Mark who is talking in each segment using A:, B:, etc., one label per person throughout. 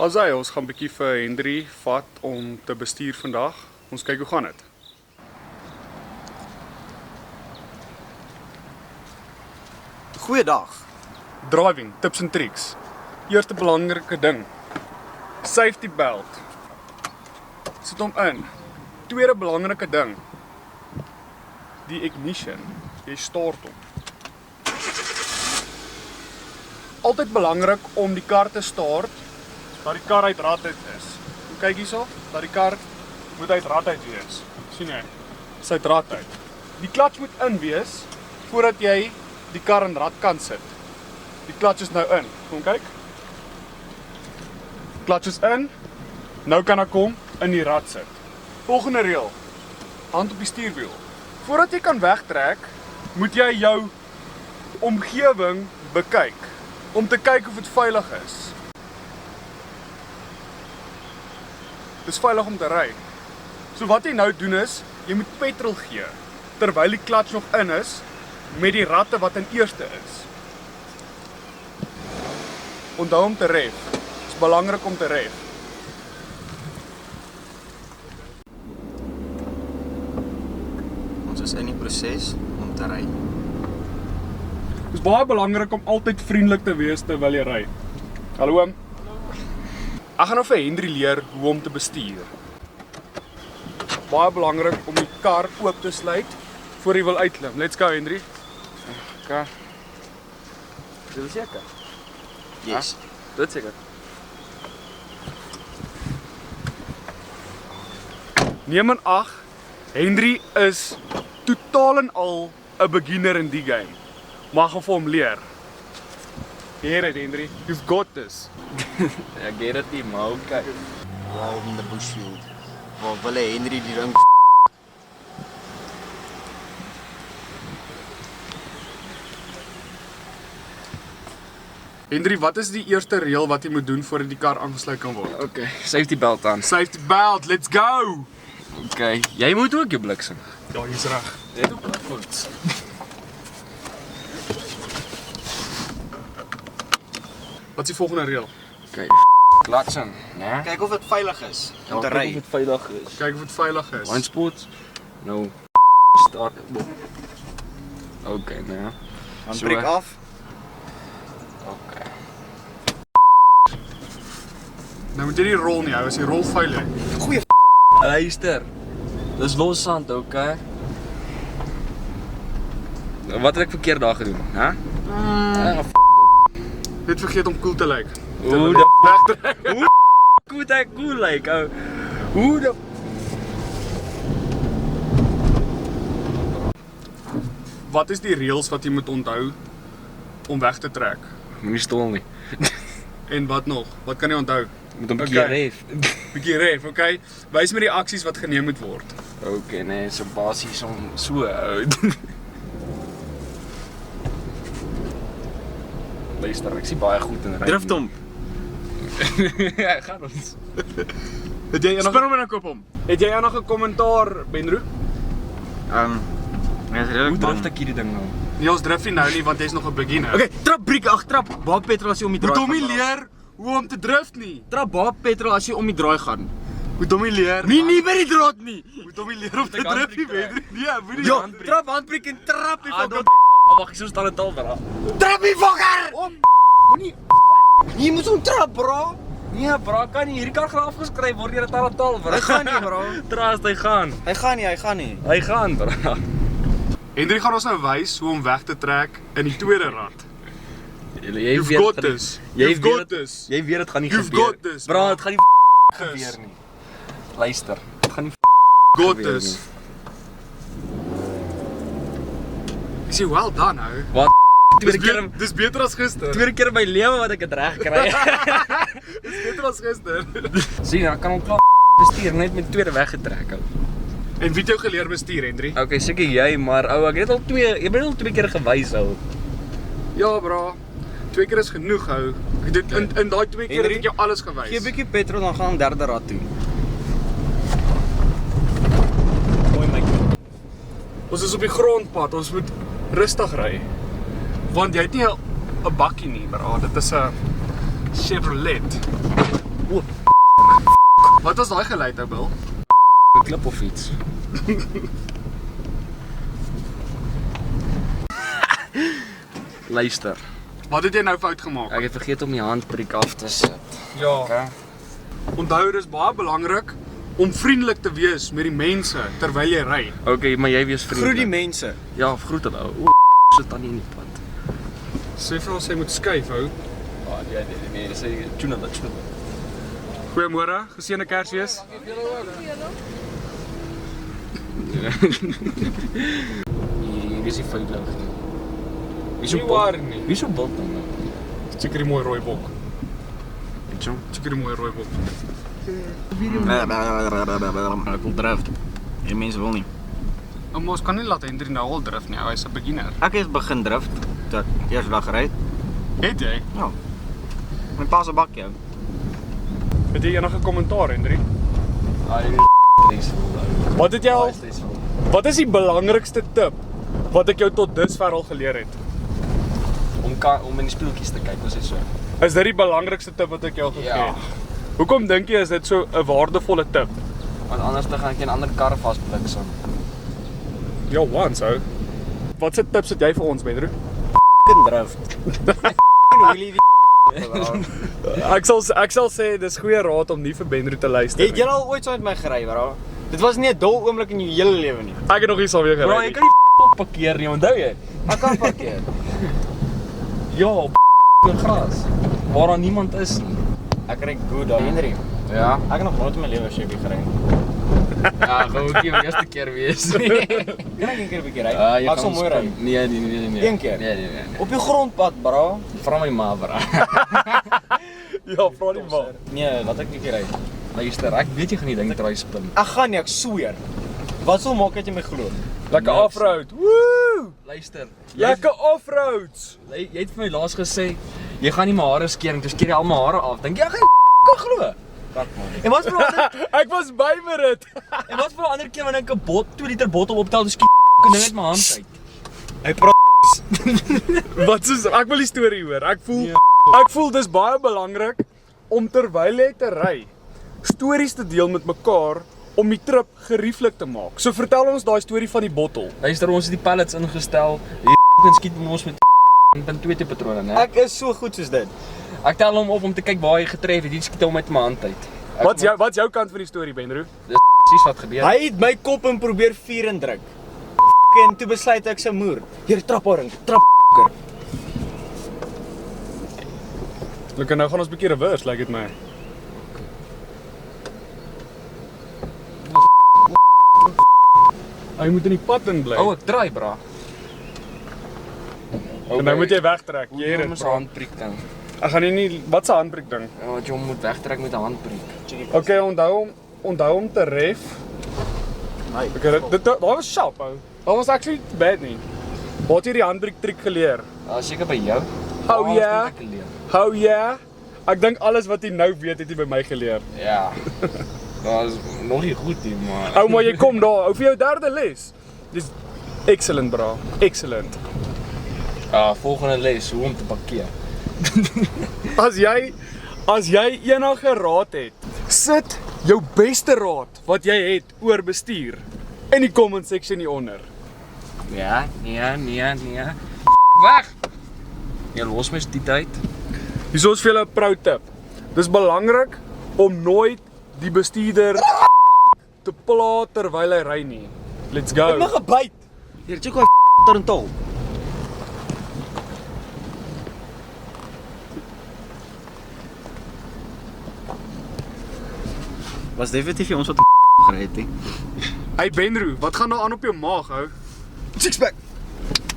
A: Asai, ons gaan bietjie vir Hendrie vat om te bestuur vandag. Ons kyk hoe gaan dit.
B: Goeiedag.
A: Driving, tips en tricks. Eerste belangrike ding. Safety belt. Sit hom in. Tweede belangrike ding. Die ignition. Jy start hom. Altyd belangrik om die kar te start dat die kar uit rad uit is. Kyk hierso, dat die kar moet uit rad uit wees. Sien jy? Dis uit rad uit. Die klats moet in wees voordat jy die kar in rad kan sit. Die klats is nou in. Kom kyk. Klats is in. Nou kan ek hom in die rad sit. Volgende reël. Hand op die stuurwiel. Voordat jy kan wegtrek, moet jy jou omgewing bekyk om te kyk of dit veilig is. Dis veilig om te ry. So wat jy nou doen is, jy moet petrol gee terwyl die klats nog in is met die ratte wat in eerste is. Onthou om te ref. Dit is belangrik om te ref.
B: Ons is in die proses om te ry.
A: Dit is baie belangrik om altyd vriendelik te wees terwyl jy ry. Hallo oom. Ek gaan nou vir Hendrie leer hoe om te bestuur. Baie belangrik om die kar oop te sluit voor jy wil uitklim. Let's go Hendrie. Okay. Dis seker.
B: Yes.
A: Dit seker. Neem in ag, Hendrie is totaal en al 'n beginner in die game. Mag vir hom leer. Get it, Hendrie. You've got this.
B: Ek get dit nie, maar okay. Wow, in the bushfield. Waar wil hy Hendrie die ding
A: Hendrie, wat is die eerste reël wat jy moet doen voordat die kar aangesluit kan word?
C: Okay, safety belt aan.
A: Safety belt, let's go!
C: Okay, jy moet ook jou bliksem.
A: Ja, jy's reg.
C: Dit ook goed.
A: Wat is die volgende reël?
C: Okay, klatsen, né?
B: Kyk of dit veilig is om te ry.
C: Of dit veilig is.
A: Kyk of dit veilig is.
C: Blind spot. Nou start. Okay, né?
B: Handbreek af.
C: Okay.
A: Nou moet jy nie rol nie, hou as jy rol vuil jy.
B: Goeie
C: Luister. Dis lossand, okay? Wat het ek verkeerd daar gedoen, hè?
A: Net vergeet om cool te lyk.
C: Hoe die
A: Wegtrek.
C: Hoe dit cool lyk, ou. Hoe die
A: Wat is die reëls wat jy moet onthou om weg te trek?
C: Moenie stol nie.
A: En wat nog? Wat kan jy onthou?
C: Moet hom
A: Okay.
C: bietjie ref.
A: Bietjie ref, okay? Wys my die aksies wat geneem moet word.
C: Okay, nee, so basies om so ou. Luister, ek sien baie goed in ry.
B: drift hom.
C: Ja, gaan ons.
A: Het jy nog Spin hom in 'n kop hom. Het jy nog 'n kommentaar, Benro?
B: Ek is redelik
C: Hoe drif ek hierdie ding nou?
A: Nee, ons drif nie nou nie want jy's nog 'n beginner.
B: Okay, trap breek, ag trap. Waar petrol as jy om die draai.
A: Moet hom nie leer hoe om te drift nie.
B: Trap waar petrol as jy om die draai gaan.
A: Moet hom nie leer.
B: Nie by die draad nie.
A: Moet hom nie leer om te
C: Ek
A: drift nie,
C: handbreek,
A: Benro. Nee, moet nie.
B: Ja, trap handbreek en trap die fucker.
C: Wag, so staan 'n taal daar.
B: Trap die fucker. Moenie. Jy moet hom trap, bro.
C: Nee, bro, kan nie hierdie kar gaan afgeskryf word deur 'n taal, bro.
B: Hy gaan nie, bro.
C: Trust, hy gaan.
B: Hy gaan nie.
C: Hy gaan, bro.
A: Hendrie gaan ons nou wys hoe om weg te trek in die tweede rad. You've
C: weet
A: got
C: gaan nie-
A: this.
C: Jy
A: You've
C: weet
A: got
C: dit-
A: this.
C: Jy weet dit gaan nie
A: You've
C: gebeur.
A: got this,
C: Bro,
A: bro.
C: dit gaan nie gebeur nie. Luister, dit gaan nie
A: Got
C: gebeur
A: this. Ek sê well done nou.
C: Wat
A: Dis beter as gister.
C: tweede keer in my lewe wat ek dit reg kry.
A: Dis beter as gister.
C: Sien, ek kan hom klaar bestuur net met tweede weggetrek ou.
A: En wie het jou geleer bestuur, Hendrie?
C: Okay, seker jy, maar ou, ek het al jy het al twee keer gewys ou.
A: Ja, bro. 2 keer is genoeg, hou. Ek dit in daai 2 keer het ek jou alles gewys.
B: Gee 'n bietjie petrol dan gaan ons derde rad toe.
C: Mooi my.
A: Ons is op die grondpad, ons moet rustig ry. Want jy het nie 'n bakkie nie, bro. Dit is 'n Chevrolet.
C: O,
A: Wat was daai geluid ou Bill?
C: 'n klip of iets. Luister,
A: Wat het jy nou fout gemaak?
C: ek het vergeet om die handbriek af te sit.
A: Ja.
C: Okay.
A: Onthou dis baie belangrik om vriendelik te wees met die mense terwyl jy ry.
C: Okay, maar jy wees
B: Groet die
C: vriendelik.
B: mense.
C: Ja, groet hulle. O, sit dan nie in die pad.
A: Sê vir ons jy moet skuif hou.
C: Ah, nee, dis 'n tune dat.
A: Goeiemôre, geseënde Kersfees.
C: Hier is die veilig.
A: Nie waar nie.
C: Wie so bult dan?
A: Seker die mooi rooi bok.
C: Weet jy?
A: Seker die mooi rooi bok.
B: Ek wil drif. Die mense wil nie.
A: Ons kan nie laat Hendrie nou al drif nie, hy's 'n beginner.
B: Ek het begin drif toe ek eerste dag gery het.
A: Het jy?
B: Ja. My pa se bakkie.
A: Het jy enige kommentaar Hendrie?
C: Ai, stresvol.
A: Wat het jy al?
C: Stresvol.
A: Wat is die belangrikste tip wat ek jou tot dusver al geleer het?
C: Om in die spieeltjies te kyk, was dit so.
A: Is dit die belangrikste tip wat ek jou gegee
C: Ja.
A: het? Hoekom dink jy is dit so 'n waardevolle tip?
C: Want anders dan gaan ek 'n ander kar vasbliksem.
A: Ja, once ou. Wat se tips het jy vir ons, Pedro?
B: Drif.
A: Ek sal sê dis goeie raad om nie vir Benro te luister
B: Het jy al ooit saam met my gery, bro? Dit was nie 'n dol oomblik in jou hele lewe nie.
A: Ek het nog nie saam weer
C: Bro,
A: gery
C: jy
A: nie.
C: kan nie parkeer nie, onthou jy?
B: Ek kan parkeer.
C: Ja, op gras. Waar daar niemand is nie.
B: Ek ry goed daar, Henry.
C: Ja.
B: Ek het nog nooit in my lewe Chevy gery.
C: Ja, gou ook die eerste keer wees.
B: Kan ek een keer 'n bietjie ry? Ek sal mooi ry.
C: Nee.
B: Een keer?
C: Nee.
B: Op die grondpad, bro.
C: Vra my ma, bra.
A: Ja, vra nie maar.
B: Nee, laat ek 'n keer ry.
C: Luister, ek weet jy gaan nie dink draai spin.
B: Ek gaan nie, ek sweer. Wat sou maak dat jy my glo?
A: Lekker
C: Niks.
A: offroad. Woo!
C: Luister,
A: Lekker offroads.
C: jy het vir my laas gesê jy gaan nie my hare skeer nie, toe skeer jy al my hare af. Dink jy ek gaan kan glo?
B: Kat man.
C: En wat vir 'n ander
A: Ek was by met dit.
C: en wat vir 'n ander keer wanneer ek 'n 2 liter bottel optel, dis fucking ding uit my hand uit.
B: Hy praat.
A: Wat is ek wil die storie hoor. Ek voel dis baie belangrik om terwyl jy te ry stories te deel met mekaar om die trip gerieflik te maak. So vertel ons daai storie van die bottel.
C: Luister, ons het die pallets ingestel. Hier fucking skiet ons met bin 2 tipe patrone, né?
B: Ek is so goed soos dit.
C: Ek tel hom op om te kyk waar hy getref het. Hier skiet hom uit my hand uit.
A: Wat's jou kant van die storie, Benro?
C: Dis presies wat gebeur.
B: Hy het my kop en probeer vuur indruk. En toe besluit ek se moer. Hier trapharing, trap.
A: Look, nou gaan ons 'n bietjie reverse, lyk dit my. Hy moet in die pad in bly.
C: O, ek draai, bra.
A: En nou moet jy wegtrek. Jy het
C: moet
A: dit.
C: se handbriek ding.
A: Ek gaan nie wat se handbriek ding.
C: Ja, wat jy moet wegtrek met 'n handbriek.
A: Okay, onthou om te ref.
B: Nee.
A: Okay, dit daar was sharp ou. Daar was actually bad nie. Waar het jy die handbriek triek geleer?
C: Ja, seker by jou.
A: Oh,
C: Waar
A: ja.
C: het ek geleer?
A: Hou ja. Ek dink alles wat jy nou weet het jy by my geleer.
C: Ja. Dat is nog nie goed nie, maar
A: Ou maar jy kom daar, ou vir jou derde les. Dis excellent bra. Excellent.
C: volgende les hoe om te parkeer.
A: As jy enige raad het, sit jou beste raad wat jy het oor bestuur in die comment section hieronder.
C: Ja, nee. Weg. Jy los my die tyd.
A: Hier is vir julle 'n pro tip. Dis belangrik om nooit die bestuurder te pla terwyl hy ry nie. Let's
B: Hy het my
A: go.
B: gebyt. Hier, check hoe tarantal. Was definitief ons wat gery het, hè.
A: Hey Benro, wat gaan daar aan op jou maag hou?
B: Sixpack.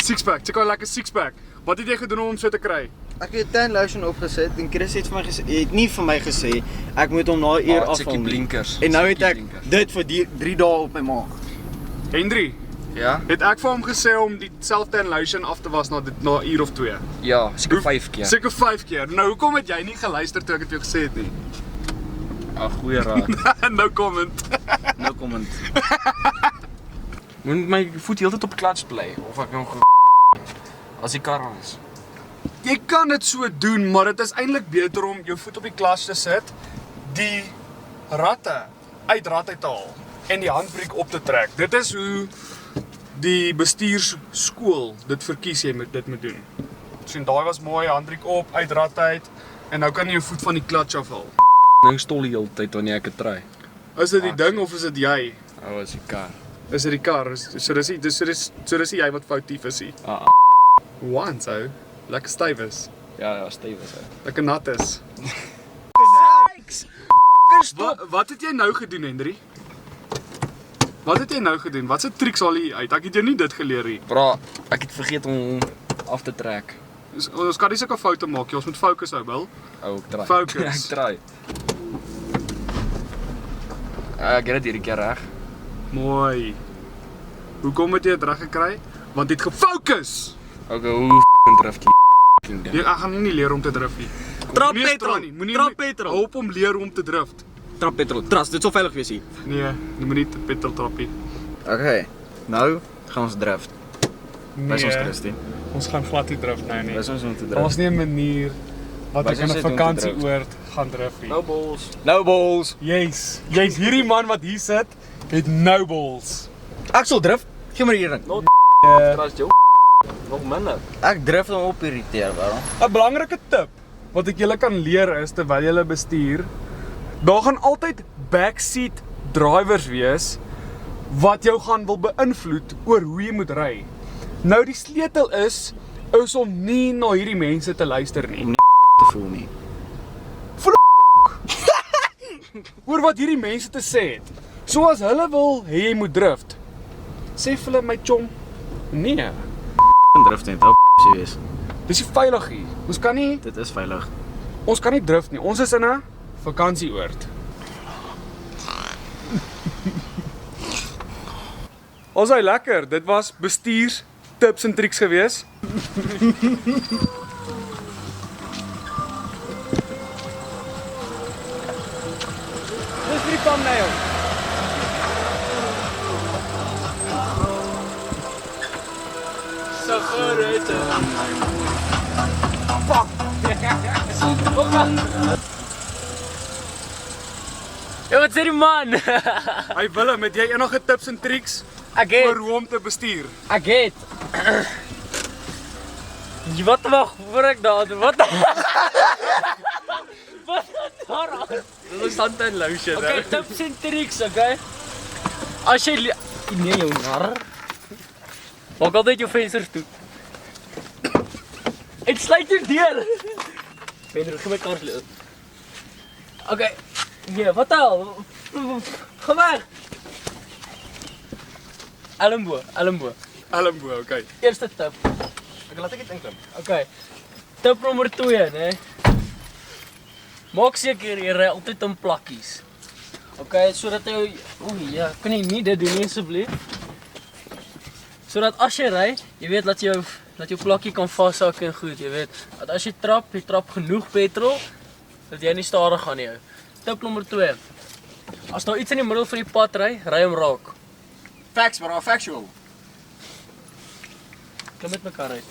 A: Sixpack, check out lekker sixpack. Wat het jy gedoen om hom so te kry?
B: Ek het 'n lotion opgesit en Chris het vir my gesê, het nie vir my gesê ek moet hom na 'n uur afhaal
C: checkie
B: nie.
C: blinkers.
B: En nou het ek
C: Checkie blinkers.
B: dit vir 3 dae op my maag.
A: Hendrie,
C: Ja?
A: het ek vir hom gesê om die self-tan lotion af te was na 'n uur of 2?
C: Ja, seker 5 keer.
A: Seker 5 keer. Nou hoekom het jy nie geluister toe ek dit vir jou gesê het nie?
C: Ag, goeie raad.
A: No comment.
B: Nou kom dit.
C: Moet my voet heeltyd op klats bly of ek nog as die kar is.
A: Jy kan dit so doen, maar dit is eintlik beter om jou voet op die klas te sit die ratte uit rad uit te haal en die handbriek op te trek. Dit is hoe die bestuursskool dit verkies jy moet dit moet doen. So en daai was mooi, handbriek op, uit rad uit en nou kan jy jou voet van die klats afhaal.
C: Nou stol die hele tyd wanneer ek het ry.
A: Is dit die ding of is dit jy?
C: Ou is die kar.
A: Is dit die kar? So dis jy wat foutief is hier. One so, lekker styf is.
C: Ja, styf is hy.
A: Lekker nat is. Wat het jy nou gedoen, Henry? Wat het jy nou gedoen? Wat se triks haal jy uit? Ek het jou nie dit geleer nie.
C: Bra, ek het vergeet om af te trek.
A: Ons kan nie sulke foute maak nie. Ons moet fokus hou, Bill.
C: Ou, ek try.
A: Focus.
C: Ek try. Ek het dit hierdie keer reg.
A: Mooi. Hoekom het jy dit reg gekry? Want jy het gefokus.
C: Okay, hoe drift jy ding.
A: Ek gaan nie leer om te drif nie.
D: Trap
A: Moenie
D: petrol.
A: stra nie. Moenie
D: Trap petrol.
A: Help om leer om te drift.
D: Trap petrol. Trust, dit sal veilig wees hier.
A: Nee, jy moet nie petrol trap nie.
B: Okay, nou gaan ons drift. Wys ons Christie.
A: Ons gaan glad nie drif nou nie.
B: Wys ons om te
A: Daar
B: drift.
A: is nie 'n manier wat
B: Wys
A: ek in
B: ons
A: 'n
B: net om te
A: vakansieoord gaan drif nie.
C: Nou balls.
B: No balls.
A: Jy's hierdie man wat hier sit, het no balls.
D: Ek sal drif. Gee maar hier ding.
C: Trust jou nog minder.
B: Ek drift hom op irriteer, waarom?
A: 'n Belangrike tip wat ek julle kan leer is terwyl julle bestuur, daar gaan altyd backseat drivers wees wat jou gaan wil beïnvloed oor hoe jy moet ry. Nou die sleutel is om nie na hierdie mense te luister nie.
B: Te voel nie.
A: Oor wat hierdie mense te sê het. So as hulle wil hê jy moet drift, sê vir hulle my chom, nee,
B: Drift net, hou wees.
A: dis nie veilig hier.
B: Dit is veilig.
A: Ons kan nie drift nie. Ons is in 'n vakansieoord. Ons is lekker. Dit was bestuurs tips en triks gewees. Dis vir die thumbnail. Sigarette.
E: Ja, wat sê die man?
A: Hey Willem, het jy enige tips en triks
E: Ek
A: oor
E: het,
A: hoe om te bestuur?
E: ek het. Wat wag, voor ek daar, wat? Wat daar aan?
C: Dit is hand and lotion.
E: Okay, tips en tricks, okay? As jy nee jou nar. Maak altyd jou vensters toe. En sluit jou deur. Pedro, gee my kaartjie. Okay. Nee, wat al? Kom maar. Elmbo.
A: Elmbo, okay.
E: Eerste tip.
D: Ek laat ek dit inklim.
E: Okay. Tip nommer 2, né? Maak seker jy ry altyd in plakkies. Okay, sodat jy ja, kan jy nie dit doen nie asseblief. Sodat as jy ry, jy weet dat jou plakkie kan vashou en goed, jy weet. Dat as jy trap genoeg petrol dat jy nie stadig gaan nie. Tip nommer 2. As daar iets in die middel van die pad ry hom raak.
D: Facts, bro, factual.
E: Klim met mekaar uit.